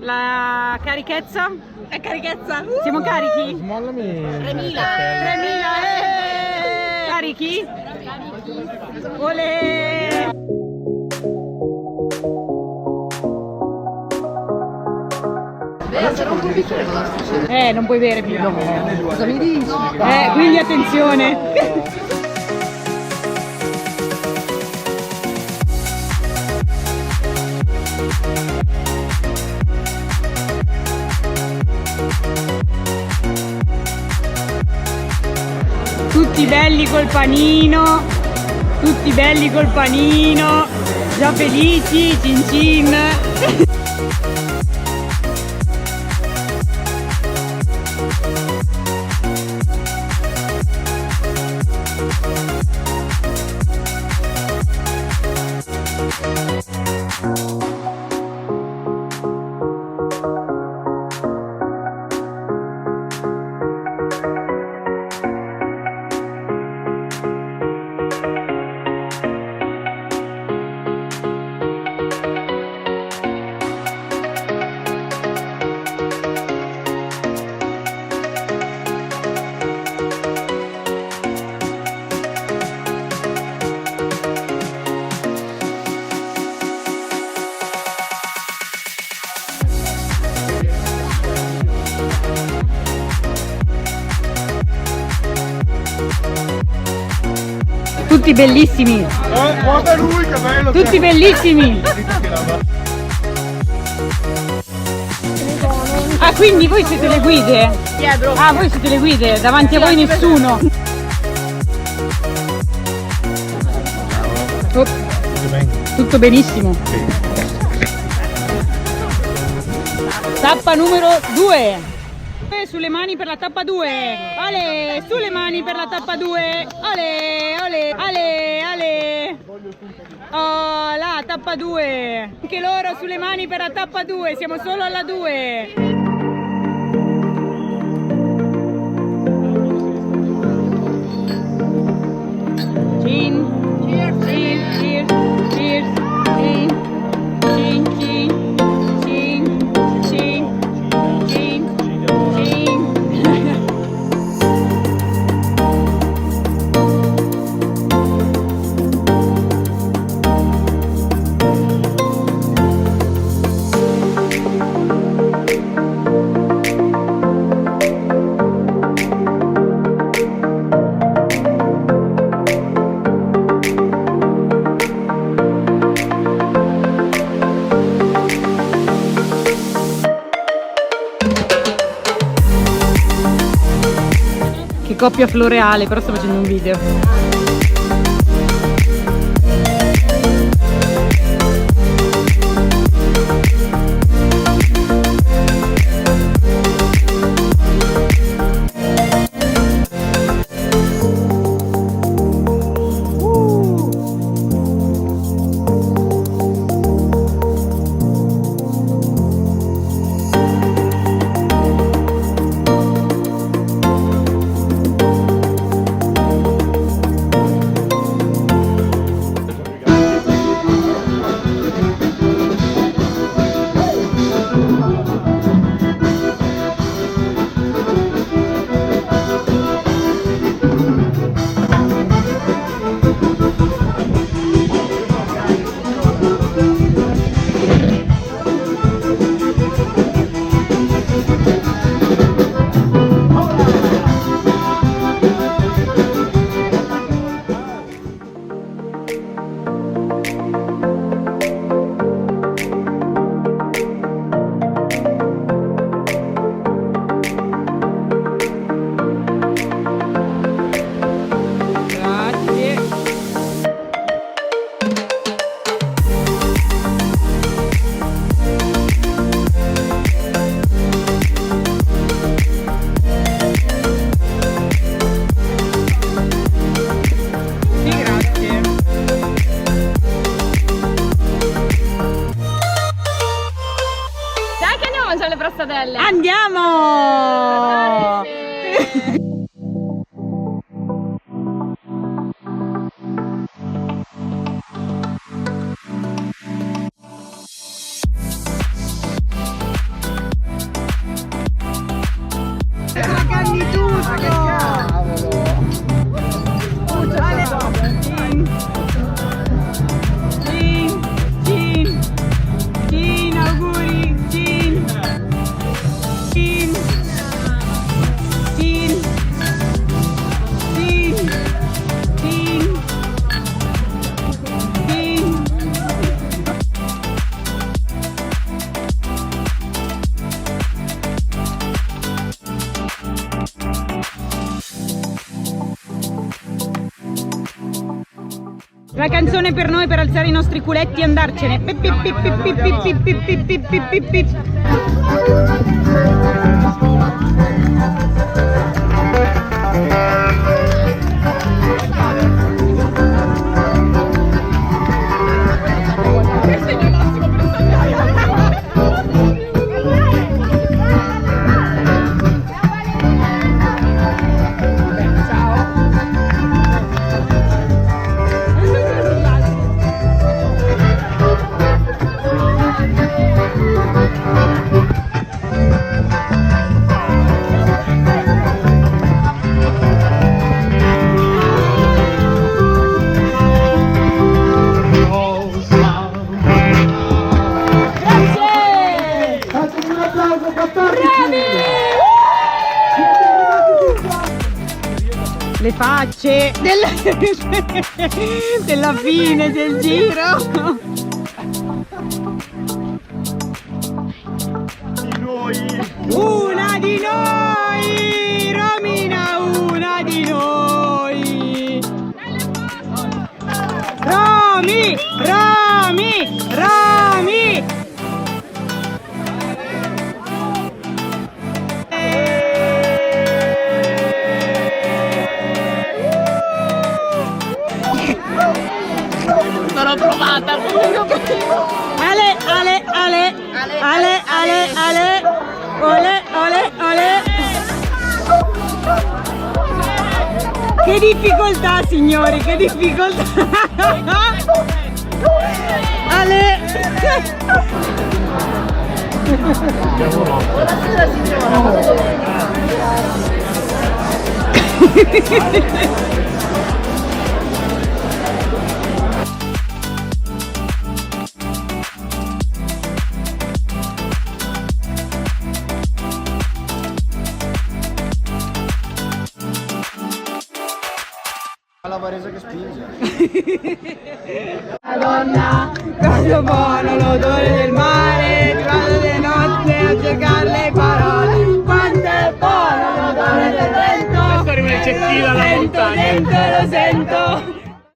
La carichezza? È carichezza. Siamo carichi? Smollami. 3000. Carichi? Olè! Sarà un po' piccolo con la stazione. Non puoi bere più. Cosa mi dici? Quindi attenzione. Tutti belli col panino, tutti belli col panino, già felici, cin cin. Tutti bellissimi! Guarda lui che bello! Tutti bellissimi! Ah, quindi voi siete le guide? Dietro. Ah, voi siete le guide, davanti a voi nessuno. Oh, tutto benissimo. Tappa numero 2. Sulle mani per la tappa 2. Ale, sulle mani per la tappa 2. Ale, ale, ale, ale. Oh, la tappa 2. Anche loro sulle mani per la tappa 2. Siamo solo alla 2. Cin, cheers, cheers, cheers, cheers, cin, cin, cin, cin, cin, cin, cin. Che coppia floreale, però sto facendo un video. Alle Frastadelle. Andiamo! mangi tutto! Ale, Gin, auguri, Gin, Gin, Gin, Gin, Gin, Gin. La canzone per noi per alzare i nostri culetti e andarcene. Pip, pip, pip, pip, pip, pip, pip, pip, pip, pip, pip, pip. Le facce della fine del giro. Una di noi, Romina, una di noi. Romy, Romy, Romy. Non l'ho provata. Ale, ale, ale, ale, ale, ale, ole, ole, ole. Che difficoltà, signori, che difficoltà. Ale. Buonasera signora. La varese che spinge. Madonna, cosa buono l'odore del mare, ti vado di notte a cercare le parole, quanto è buono l'odore del vento, Questa rimane cecchina alla montagna. Lo sento,